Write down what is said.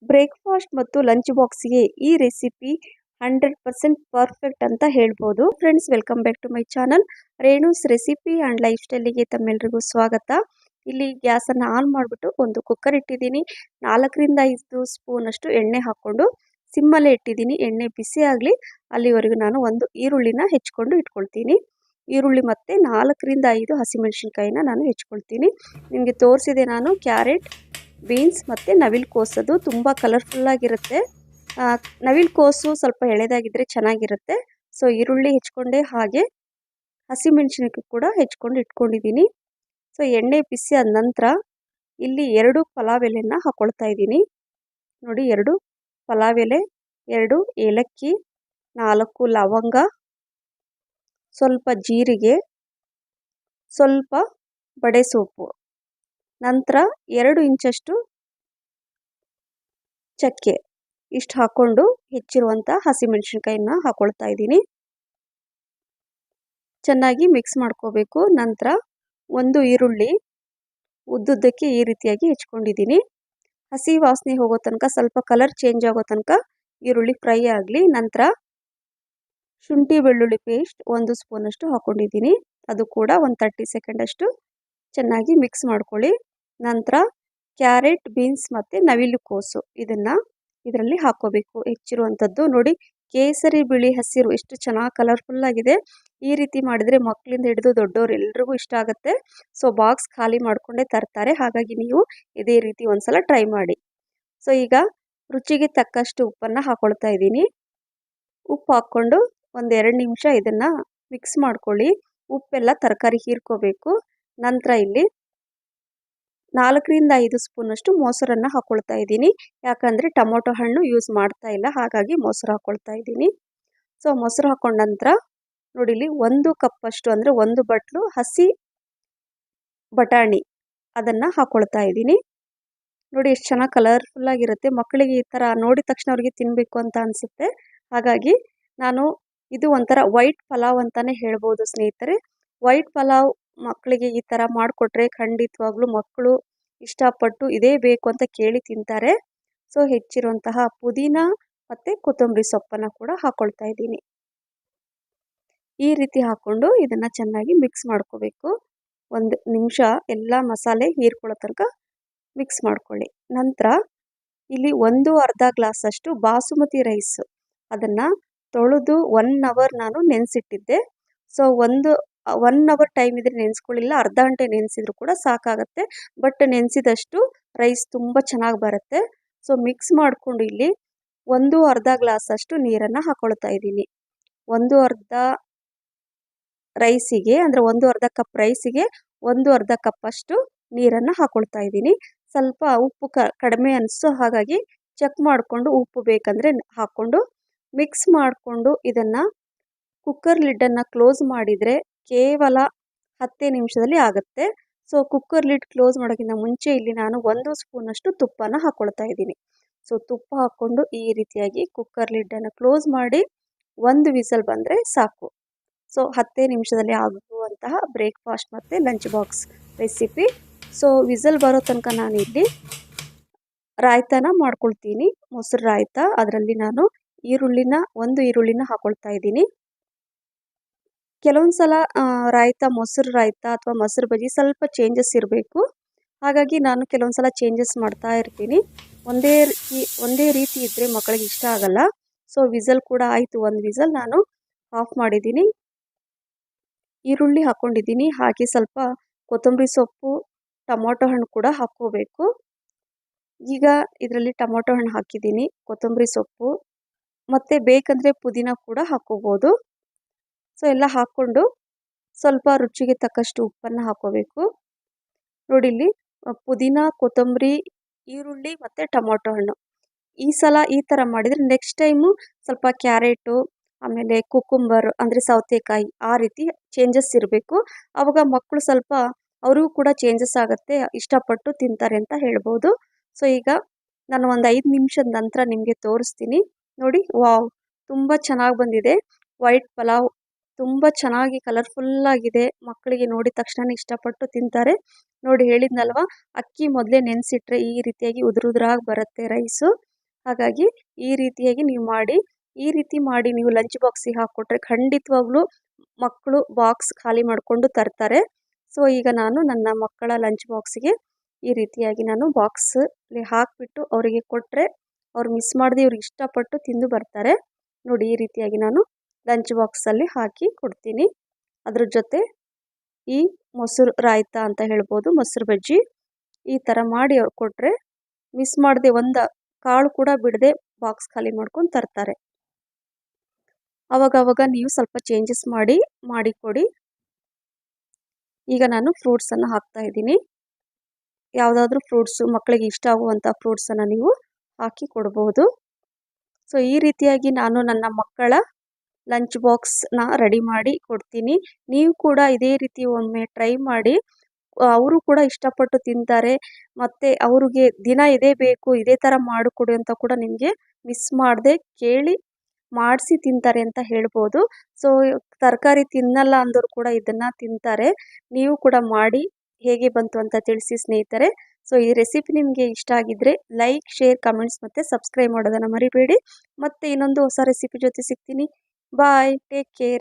Breakfast ಮತ್ತು lunch ಬಾಕ್ಸ್ಗೆ ಈ ರೆಸಿಪಿ 100% ಪರ್ಫೆಕ್ಟ್ ಅಂತ ಹೇಳ್ಬೋದು. Friends, welcome back to my channel Renu's recipe and life ಸ್ಟೈಲಿಗೆ ತಮ್ಮೆಲ್ಲರಿಗೂ ಸ್ವಾಗತ. ಇಲ್ಲಿ ಗ್ಯಾಸನ್ನು ಆನ್ ಮಾಡಿಬಿಟ್ಟು ಒಂದು ಕುಕ್ಕರ್ ಇಟ್ಟಿದ್ದೀನಿ. 4ರಿಂದ 5 ಸ್ಪೂನಷ್ಟು ಎಣ್ಣೆ ಹಾಕ್ಕೊಂಡು ಸಿಮ್ಮಲ್ಲೇ ಇಟ್ಟಿದ್ದೀನಿ. ಎಣ್ಣೆ ಬಿಸಿ ಆಗಲಿ ಅಲ್ಲಿವರೆಗೂ ನಾನು ಒಂದು ಈರುಳ್ಳಿನ ಹೆಚ್ಕೊಂಡು ಇಟ್ಕೊಳ್ತೀನಿ. ಈರುಳ್ಳಿ ಮತ್ತು 4ರಿಂದ 5 ಹಸಿಮೆಣಸಿನ್ಕಾಯಿನ ನಾನು ಹೆಚ್ಕೊಳ್ತೀನಿ. ನಿಮಗೆ ತೋರಿಸಿದೆ ನಾನು ಕ್ಯಾರೆಟ್, ಬೀನ್ಸ್ ಮತ್ತು ನವಿಲು ಕೋಸದು ತುಂಬ ಕಲರ್ಫುಲ್ಲಾಗಿರುತ್ತೆ. ನವಿಲು ಕೋಸು ಸ್ವಲ್ಪ ಎಳೆದಾಗಿದ್ದರೆ ಚೆನ್ನಾಗಿರುತ್ತೆ. ಸೊ ಈರುಳ್ಳಿ ಹೆಚ್ಕೊಂಡೆ, ಹಾಗೆ ಹಸಿಮೆಣಸಿನಕಾಯಿ ಕೂಡ ಹೆಚ್ಕೊಂಡು ಇಟ್ಕೊಂಡಿದ್ದೀನಿ. ಸೊ ಎಣ್ಣೆ ಬಿಸಿ ಆದ ನಂತರ ಇಲ್ಲಿ 2 ಪಲಾವ್ ಎಲೆನ ಹಾಕ್ಕೊಳ್ತಾ ಇದ್ದೀನಿ. ನೋಡಿ, 2 ಪಲಾವ್ ಎಲೆ, 2 ಏಲಕ್ಕಿ, 4 ಲವಂಗ, ಸ್ವಲ್ಪ ಜೀರಿಗೆ, ಸ್ವಲ್ಪ ಬಡೆ ಸೊಪ್ಪು, ನಂತರ 2 ಇಂಚಷ್ಟು ಚಕ್ಕೆ, ಇಷ್ಟು ಹಾಕ್ಕೊಂಡು ಹೆಚ್ಚಿರುವಂಥ ಹಸಿಮೆಣಸಿನ್ಕಾಯಿನ ಹಾಕ್ಕೊಳ್ತಾ ಇದ್ದೀನಿ. ಚೆನ್ನಾಗಿ ಮಿಕ್ಸ್ ಮಾಡ್ಕೋಬೇಕು. ನಂತರ ಒಂದು ಈರುಳ್ಳಿ ಉದ್ದುದ್ದಕ್ಕೆ ಈ ರೀತಿಯಾಗಿ ಹೆಚ್ಕೊಂಡಿದ್ದೀನಿ. ಹಸಿ ವಾಸನೆ ಹೋಗೋ ತನಕ, ಸ್ವಲ್ಪ ಕಲರ್ ಚೇಂಜ್ ಆಗೋ ತನಕ ಈರುಳ್ಳಿ ಫ್ರೈ ಆಗಲಿ. ನಂತರ ಶುಂಠಿ ಬೆಳ್ಳುಳ್ಳಿ ಪೇಸ್ಟ್ 1 ಸ್ಪೂನಷ್ಟು ಹಾಕ್ಕೊಂಡಿದ್ದೀನಿ. ಅದು ಕೂಡ ಒಂದು 30 ಸೆಕೆಂಡಷ್ಟು ಚೆನ್ನಾಗಿ ಮಿಕ್ಸ್ ಮಾಡ್ಕೊಳ್ಳಿ. ನಂತರ ಕ್ಯಾರೆಟ್, ಬೀನ್ಸ್ ಮತ್ತು ನವಿಲು ಕೋಸು ಇದರಲ್ಲಿ ಹಾಕ್ಕೋಬೇಕು, ಹೆಚ್ಚಿರುವಂಥದ್ದು. ನೋಡಿ, ಕೇಸರಿ ಬಿಳಿ ಹಸಿರು ಎಷ್ಟು ಚೆನ್ನಾಗಿ ಕಲರ್ಫುಲ್ಲಾಗಿದೆ. ಈ ರೀತಿ ಮಾಡಿದರೆ ಮಕ್ಕಳಿಂದ ಹಿಡಿದು ದೊಡ್ಡವರು ಎಲ್ರಿಗೂ ಇಷ್ಟ ಆಗುತ್ತೆ. ಸೊ ಬಾಕ್ಸ್ ಖಾಲಿ ಮಾಡಿಕೊಂಡೇ ತರ್ತಾರೆ. ಹಾಗಾಗಿ ನೀವು ಇದೇ ರೀತಿ ಒಂದ್ಸಲ ಟ್ರೈ ಮಾಡಿ. ಸೊ ಈಗ ರುಚಿಗೆ ತಕ್ಕಷ್ಟು ಉಪ್ಪನ್ನು ಹಾಕ್ಕೊಳ್ತಾ ಇದ್ದೀನಿ. ಉಪ್ಪು ಹಾಕ್ಕೊಂಡು ಒಂದು 2 ನಿಮಿಷ ಇದನ್ನು ಮಿಕ್ಸ್ ಮಾಡ್ಕೊಳ್ಳಿ. ಉಪ್ಪೆಲ್ಲ ತರಕಾರಿ ಹೀರ್ಕೋಬೇಕು. ನಂತರ ಇಲ್ಲಿ 4ರಿಂದ 5 ಸ್ಪೂನಷ್ಟು ಮೊಸರನ್ನು ಹಾಕ್ಕೊಳ್ತಾ ಇದ್ದೀನಿ. ಯಾಕಂದರೆ ಟೊಮೊಟೊ ಹಣ್ಣು ಯೂಸ್ ಮಾಡ್ತಾ ಇಲ್ಲ, ಹಾಗಾಗಿ ಮೊಸರು ಹಾಕ್ಕೊಳ್ತಾ ಇದ್ದೀನಿ. ಸೊ ಮೊಸರು ಹಾಕ್ಕೊಂಡ ನಂತರ ನೋಡಿ, ಇಲ್ಲಿ 1 ಕಪ್ಪಷ್ಟು ಅಂದರೆ 1 ಬಟ್ಲು ಹಸಿ ಬಟಾಣಿ ಅದನ್ನು ಹಾಕ್ಕೊಳ್ತಾ ಇದ್ದೀನಿ. ನೋಡಿ ಎಷ್ಟು ಚೆನ್ನಾಗಿ ಕಲರ್ಫುಲ್ಲಾಗಿರುತ್ತೆ. ಮಕ್ಕಳಿಗೆ ಈ ಥರ ನೋಡಿದ ತಕ್ಷಣ ಅವ್ರಿಗೆ ತಿನ್ನಬೇಕು ಅಂತ ಅನಿಸುತ್ತೆ. ಹಾಗಾಗಿ ಇದು ಒಂಥರ ವೈಟ್ ಪಲಾವ್ ಅಂತಲೇ ಹೇಳ್ಬೋದು ಸ್ನೇಹಿತರೆ. ವೈಟ್ ಪಲಾವ್ ಮಕ್ಕಳಿಗೆ ಈ ಥರ ಮಾಡಿಕೊಟ್ರೆ ಖಂಡಿತವಾಗ್ಲೂ ಮಕ್ಕಳು ಇಷ್ಟಪಟ್ಟು ಇದೇ ಬೇಕು ಅಂತ ಕೇಳಿ ತಿಂತಾರೆ. ಸೊ ಹೆಚ್ಚಿರುವಂತಹ ಪುದೀನ ಮತ್ತು ಕೊತ್ತಂಬರಿ ಸೊಪ್ಪನ್ನು ಕೂಡ ಹಾಕ್ಕೊಳ್ತಾ ಇದ್ದೀನಿ. ಈ ರೀತಿ ಹಾಕ್ಕೊಂಡು ಇದನ್ನು ಚೆನ್ನಾಗಿ ಮಿಕ್ಸ್ ಮಾಡ್ಕೋಬೇಕು. 1 ನಿಮಿಷ ಎಲ್ಲ ಮಸಾಲೆ ಹೀರ್ಕೊಳ್ಳೋ ತನಕ ಮಿಕ್ಸ್ ಮಾಡ್ಕೊಳ್ಳಿ. ನಂತರ ಇಲ್ಲಿ 1/2 ಗ್ಲಾಸಷ್ಟು ಬಾಸುಮತಿ ರೈಸ್ ಅದನ್ನು ತೊಳೆದು 1 ಅವರ್ ನಾನು ನೆನೆಸಿಟ್ಟಿದ್ದೆ. ಸೊ 1 ಅವರ್ ಟೈಮ್ ಇದ್ರೆ ನೆನೆಸ್ಕೊಳ್ಳಿಲ್ಲ, ಅರ್ಧ ಗಂಟೆ ನೆನೆಸಿದ್ರು ಕೂಡ ಸಾಕಾಗುತ್ತೆ. ಬಟ್ ನೆನೆಸಿದಷ್ಟು ರೈಸ್ ತುಂಬ ಚೆನ್ನಾಗಿ ಬರುತ್ತೆ. ಸೊ ಮಿಕ್ಸ್ ಮಾಡಿಕೊಂಡು ಇಲ್ಲಿ 1/2 ಗ್ಲಾಸಷ್ಟು ನೀರನ್ನು ಹಾಕ್ಕೊಳ್ತಾ ಇದ್ದೀನಿ. 1/2 ರೈಸಿಗೆ ಅಂದರೆ 1/2 ಕಪ್ ರೈಸಿಗೆ 1/2 ಕಪ್ಪಷ್ಟು ನೀರನ್ನು ಹಾಕ್ಕೊಳ್ತಾ ಇದ್ದೀನಿ. ಸ್ವಲ್ಪ ಉಪ್ಪು ಕಡಿಮೆ ಅನಿಸ್ತು, ಹಾಗಾಗಿ ಚೆಕ್ ಮಾಡಿಕೊಂಡು ಉಪ್ಪು ಬೇಕಂದರೆ ಹಾಕ್ಕೊಂಡು ಮಿಕ್ಸ್ ಮಾಡಿಕೊಂಡು ಇದನ್ನು ಕುಕ್ಕರ್ ಲಿಡ್ಡನ್ನು ಕ್ಲೋಸ್ ಮಾಡಿದರೆ ಕೇವಲ 10 ನಿಮಿಷದಲ್ಲಿ ಆಗುತ್ತೆ. ಸೊ ಕುಕ್ಕರ್ ಲಿಡ್ ಕ್ಲೋಸ್ ಮಾಡೋಕ್ಕಿಂತ ಮುಂಚೆ ಇಲ್ಲಿ ನಾನು 1 ಸ್ಪೂನಷ್ಟು ತುಪ್ಪನ ಹಾಕ್ಕೊಳ್ತಾ ಇದ್ದೀನಿ. ಸೊ ತುಪ್ಪ ಹಾಕ್ಕೊಂಡು ಈ ರೀತಿಯಾಗಿ ಕುಕ್ಕರ್ ಲಿಡ್ಡನ್ನು ಕ್ಲೋಸ್ ಮಾಡಿ 1 ವಿಸಲ್ ಬಂದರೆ ಸಾಕು. ಸೊ 10 ನಿಮಿಷದಲ್ಲಿ ಆಗುವಂತಹ ಬ್ರೇಕ್ಫಾಸ್ಟ್ ಮತ್ತು lunch box recipe. So whistle ಬರೋ ತನಕ ನಾನಿಲ್ಲಿ ರಾಯ್ತಾನ ಮಾಡ್ಕೊಳ್ತೀನಿ, ಮೊಸರು ರಾಯ್ತ. ಅದರಲ್ಲಿ ನಾನು ಒಂದು ಈರುಳ್ಳಿನ ಹಾಕ್ಕೊಳ್ತಾ ಇದ್ದೀನಿ. ಕೆಲವೊಂದು ಸಲ ರಾಯ್ತ, ಮೊಸರು ರಾಯ್ತ ಅಥವಾ ಮೊಸರು ಬಜ್ಜಿ ಸ್ವಲ್ಪ ಚೇಂಜಸ್ ಇರಬೇಕು. ಹಾಗಾಗಿ ನಾನು ಕೆಲವೊಂದು ಸಲ ಚೇಂಜಸ್ ಮಾಡ್ತಾ ಇರ್ತೀನಿ. ಒಂದೇ ರೀತಿ ಇದ್ದರೆ ಮಕ್ಕಳಿಗೆ ಇಷ್ಟ ಆಗಲ್ಲ. ಸೊ ವಿಸಲ್ ಕೂಡ ಆಯಿತು, 1 ವಿಸಲ್ ನಾನು ಆಫ್ ಮಾಡಿದ್ದೀನಿ. ಈರುಳ್ಳಿ ಹಾಕ್ಕೊಂಡಿದ್ದೀನಿ, ಹಾಗೆ ಸ್ವಲ್ಪ ಕೊತ್ತಂಬರಿ ಸೊಪ್ಪು, ಟೊಮೊಟೊ ಹಣ್ಣು ಕೂಡ ಹಾಕ್ಕೋಬೇಕು. ಈಗ ಇದರಲ್ಲಿ ಟೊಮೊಟೊ ಹಣ್ಣು ಹಾಕಿದ್ದೀನಿ, ಕೊತ್ತಂಬರಿ ಸೊಪ್ಪು ಮತ್ತು ಬೇಕಂದರೆ ಪುದೀನ ಕೂಡ ಹಾಕ್ಕೋಬೋದು. ಸೊ ಎಲ್ಲ ಹಾಕ್ಕೊಂಡು ಸ್ವಲ್ಪ ರುಚಿಗೆ ತಕ್ಕಷ್ಟು ಉಪ್ಪನ್ನು ಹಾಕ್ಕೋಬೇಕು. ನೋಡಿ, ಇಲ್ಲಿ ಪುದೀನ, ಕೊತ್ತಂಬರಿ, ಈರುಳ್ಳಿ ಮತ್ತು ಟೊಮೊಟೊ ಹಣ್ಣು ಈ ಸಲ ಈ ಥರ ಮಾಡಿದರೆ ನೆಕ್ಸ್ಟ್ ಟೈಮು ಸ್ವಲ್ಪ ಕ್ಯಾರೆಟು, ಆಮೇಲೆ ಕುಕುಂಬರ್ ಅಂದರೆ ಸೌತೆಕಾಯಿ, ಆ ರೀತಿ ಚೇಂಜಸ್ ಇರಬೇಕು. ಆವಾಗ ಮಕ್ಕಳು ಸ್ವಲ್ಪ ಅವ್ರಿಗೂ ಕೂಡ ಚೇಂಜಸ್ ಆಗುತ್ತೆ, ಇಷ್ಟಪಟ್ಟು ತಿಂತಾರೆ ಅಂತ ಹೇಳ್ಬೋದು. ಸೊ ಈಗ ನಾನು ಒಂದು 5 ನಿಮಿಷದ ನಂತರ ನಿಮಗೆ ತೋರಿಸ್ತೀನಿ. ನೋಡಿ, ವಾವ್, ತುಂಬ ಚೆನ್ನಾಗಿ ಬಂದಿದೆ. ವೈಟ್ ಪಲಾವ್ ತುಂಬ ಚೆನ್ನಾಗಿ ಕಲರ್ಫುಲ್ಲಾಗಿದೆ. ಮಕ್ಕಳಿಗೆ ನೋಡಿದ ತಕ್ಷಣ ಇಷ್ಟಪಟ್ಟು ತಿಂತಾರೆ. ನೋಡಿ ಹೇಳಿದ್ನಲ್ವಾ, ಅಕ್ಕಿ ಮೊದಲೇ ನೆನೆಸಿಟ್ರೆ ಈ ರೀತಿಯಾಗಿ ಉದುರಾಗಿ ಬರುತ್ತೆ ರೈಸು. ಹಾಗಾಗಿ ಈ ರೀತಿಯಾಗಿ ನೀವು ಮಾಡಿ. ಈ ರೀತಿ ಮಾಡಿ ನೀವು ಲಂಚ್ ಬಾಕ್ಸಿಗೆ ಹಾಕ್ಕೊಟ್ರೆ ಖಂಡಿತವಾಗ್ಲೂ ಮಕ್ಕಳು ಬಾಕ್ಸ್ ಖಾಲಿ ಮಾಡಿಕೊಂಡು ತರ್ತಾರೆ. ಸೊ ಈಗ ನಾನು ನನ್ನ ಮಕ್ಕಳ ಲಂಚ್ ಬಾಕ್ಸಿಗೆ ಈ ರೀತಿಯಾಗಿ ನಾನು ಬಾಕ್ಸಲ್ಲಿ ಹಾಕಿಬಿಟ್ಟು ಅವರಿಗೆ ಕೊಟ್ಟರೆ ಅವ್ರು ಮಿಸ್ ಮಾಡದೆ ಇವ್ರಿಗೆ ಇಷ್ಟಪಟ್ಟು ತಿಂದು ಬರ್ತಾರೆ. ನೋಡಿ ಈ ರೀತಿಯಾಗಿ ನಾನು ಲಂಚ್ ಬಾಕ್ಸಲ್ಲಿ ಹಾಕಿ ಕೊಡ್ತೀನಿ. ಅದ್ರ ಜೊತೆ ಈ ಮೊಸರು ರಾಯ್ತ ಅಂತ ಹೇಳ್ಬೋದು, ಮೊಸರು ಬಜ್ಜಿ ಈ ಥರ ಮಾಡಿ ಅವ್ರು ಕೊಟ್ಟರೆ ಮಿಸ್ ಮಾಡದೆ ಒಂದು ಕಾಳು ಕೂಡ ಬಿಡದೆ ಬಾಕ್ಸ್ ಖಾಲಿ ಮಾಡ್ಕೊಂಡು ತರ್ತಾರೆ. ಅವಾಗವಾಗ ನೀವು ಸ್ವಲ್ಪ ಚೇಂಜಸ್ ಮಾಡಿ ಕೊಡಿ. ಈಗ ನಾನು ಫ್ರೂಟ್ಸನ್ನು ಹಾಕ್ತಾ ಇದ್ದೀನಿ. ಯಾವುದಾದ್ರೂ ಫ್ರೂಟ್ಸು ಮಕ್ಕಳಿಗೆ ಇಷ್ಟ ಆಗುವಂಥ ಫ್ರೂಟ್ಸನ್ನು ನೀವು ಹಾಕಿ ಕೊಡ್ಬೋದು. ಸೊ ಈ ರೀತಿಯಾಗಿ ನಾನು ನನ್ನ ಮಕ್ಕಳ ಲಂಚ್ ಬಾಕ್ಸ್ನ ರೆಡಿ ಮಾಡಿ ಕೊಡ್ತೀನಿ. ನೀವು ಕೂಡ ಇದೇ ರೀತಿ ಒಮ್ಮೆ ಟ್ರೈ ಮಾಡಿ. ಅವರು ಕೂಡ ಇಷ್ಟಪಟ್ಟು ತಿಂತಾರೆ. ಮತ್ತು ಅವ್ರಿಗೆ ದಿನ ಇದೇ ಬೇಕು, ಇದೇ ಥರ ಮಾಡಿಕೊಡಿ ಅಂತ ಕೂಡ ನಿಮಗೆ ಮಿಸ್ ಮಾಡದೆ ಕೇಳಿ ಮಾಡಿಸಿ ತಿಂತಾರೆ ಅಂತ ಹೇಳ್ಬೋದು. ಸೊ ತರಕಾರಿ ತಿನ್ನಲ್ಲ ಅಂದವರು ಕೂಡ ಇದನ್ನು ತಿಂತಾರೆ. ನೀವು ಕೂಡ ಮಾಡಿ ಹೇಗೆ ಬಂತು ಅಂತ ತಿಳಿಸಿ ಸ್ನೇಹಿತರೆ. ಸೊ ಈ ರೆಸಿಪಿ ನಿಮಗೆ ಇಷ್ಟ ಆಗಿದ್ದರೆ ಲೈಕ್, ಶೇರ್, ಕಮೆಂಟ್ಸ್ ಮತ್ತು ಸಬ್ಸ್ಕ್ರೈಬ್ ಮಾಡೋದನ್ನು ಮರಿಬೇಡಿ. ಮತ್ತೆ ಇನ್ನೊಂದು ಹೊಸ ರೆಸಿಪಿ ಜೊತೆ ಸಿಗ್ತೀನಿ. ಬಾಯ್, ಟೇಕ್ ಕೇರ್.